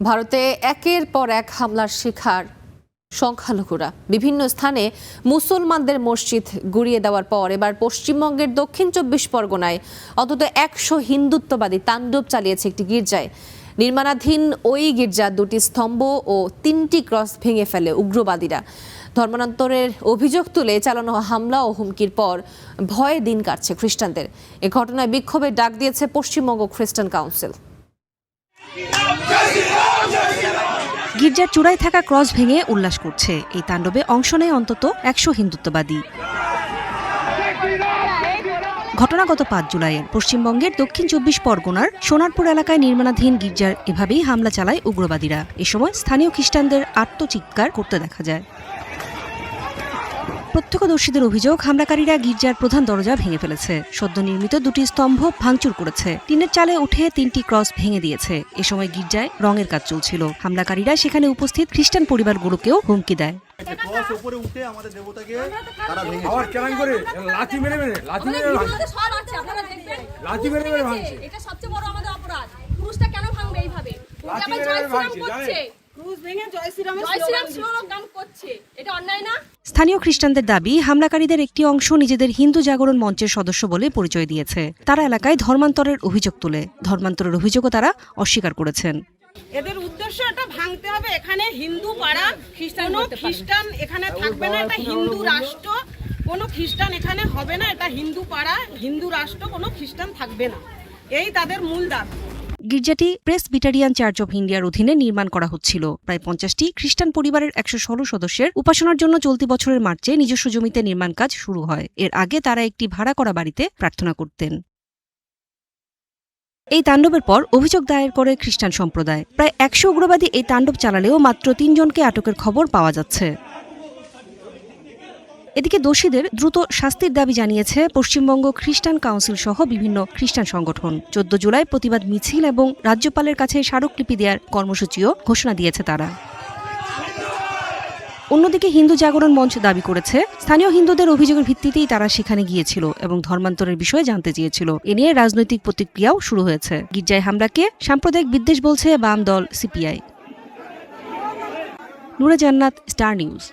ভারতে একের পর এক হামলার শিকার সংখ্যালঘুরা। বিভিন্ন স্থানে মুসলমানদের মসজিদ গুড়িয়ে দেওয়ার পর এবার পশ্চিমবঙ্গের দক্ষিণ ২৪ পরগনায় অন্তত ১০০ হিন্দুত্ববাদী তাণ্ডব চালিয়েছে একটি গির্জায়। নির্মাণাধীন ওই গির্জার ২টি স্তম্ভ ও ৩টি ক্রস ভেঙে ফেলে উগ্রবাদীরা। ধর্মান্তরের অভিযোগ তুলে চালানো হামলা ও হুমকির পর ভয়ে দিন কাটছে খ্রিস্টানদের। এ ঘটনায় বিক্ষোভের ডাক দিয়েছে পশ্চিমবঙ্গ খ্রিস্টান কাউন্সিল। গির্জার চূড়ায় থাকা ক্রস ভেঙে উল্লাস করছে। এই তাণ্ডবে অংশ নেয় অন্তত ১০০ হিন্দুত্ববাদী। ঘটনা গত ৫ জুলাইয়ের পশ্চিমবঙ্গের দক্ষিণ ২৪ পরগনার সোনারপুর এলাকায় নির্মাণাধীন গির্জার এভাবেই হামলা চালায় উগ্রবাদীরা। এ সময় স্থানীয় খ্রিস্টানদের আর্তচিৎকার করতে দেখা যায়। প্রত্যক্ষদর্শীদের অভিযোগ, হামলাকারীরা গির্জার প্রধান দরজা ভেঙে ফেলেছে, সদ্য নির্মিত ২টি স্তম্ভ ভাঙচুর করেছে, টিনের চালে উঠে ৩টি ক্রস ভেঙে দিয়েছে। এ সময় গির্জায় রঙের কাজ চলছিল। হামলাকারীরা সেখানে উপস্থিত খ্রিস্টান পরিবারগুলোকেও হুমকি দেয়। স্থানীয় খ্রিস্টানদের দাবি, হামলাকারীদের একটি অংশ নিজেদের হিন্দু জাগরণ মঞ্চের সদস্য বলে পরিচয় দিয়েছে। তারা এলাকায় ধর্মান্তরের অভিযোগ তোলে। ধর্মান্তরের অভিযোগও তারা অস্বীকার করেছেন। এদের উদ্দেশ্য এটা ভাঙতে হবে। এখানে হিন্দু পাড়া, খ্রিস্টান এখানে থাকবে না, এটা হিন্দু রাষ্ট্র, কোনো খ্রিস্টান এখানে হবে না, এটা হিন্দু পাড়া, হিন্দু রাষ্ট্র, কোনো খ্রিস্টান থাকবে না, এই তাদের মূল দাবি। গির্জাটি প্রেসবিটারিয়ান চার্চ অফ ইন্ডিয়ার অধীনে নির্মাণ করা হচ্ছিল। প্রায় ৫০টি খ্রিস্টান পরিবারের ১১৬ সদস্যের উপাসনার জন্য চলতি বছরের মার্চে নিজস্ব জমিতে নির্মাণ কাজ শুরু হয়। এর আগে তারা একটি ভাড়া করা বাড়িতে প্রার্থনা করতেন। এই তাণ্ডবের পর অভিযোগ দায়ের করে খ্রিস্টান সম্প্রদায়। প্রায় ১০০ উগ্রবাদী এই তাণ্ডব চালালেও মাত্র ৩ জনকে আটকের খবর পাওয়া যাচ্ছে। এদিকে দোষীদের দ্রুত শাস্তির দাবি জানিয়েছে পশ্চিমবঙ্গ খ্রিস্টান কাউন্সিল সহ বিভিন্ন খ্রিস্টান সংগঠন। ১৪ জুলাই প্রতিবাদ মিছিল এবং রাজ্যপালের কাছে স্মারকলিপি দেওয়ার কর্মসূচিও ঘোষণা দিয়েছে তারা। অন্যদিকে হিন্দু জাগরণ মঞ্চ দাবি করেছে, স্থানীয় হিন্দুদের অভিযোগের ভিত্তিতেই তারা সেখানে গিয়েছিল এবং ধর্মান্তরের বিষয়ে জানতে চেয়েছিল। এ নিয়ে রাজনৈতিক প্রতিক্রিয়াও শুরু হয়েছে। গির্জায় হামলাকে সাম্প্রদায়িক বিদ্বেষ বলছে বাম দল সিপিআই। নূরে জান্নাত, স্টার নিউজ।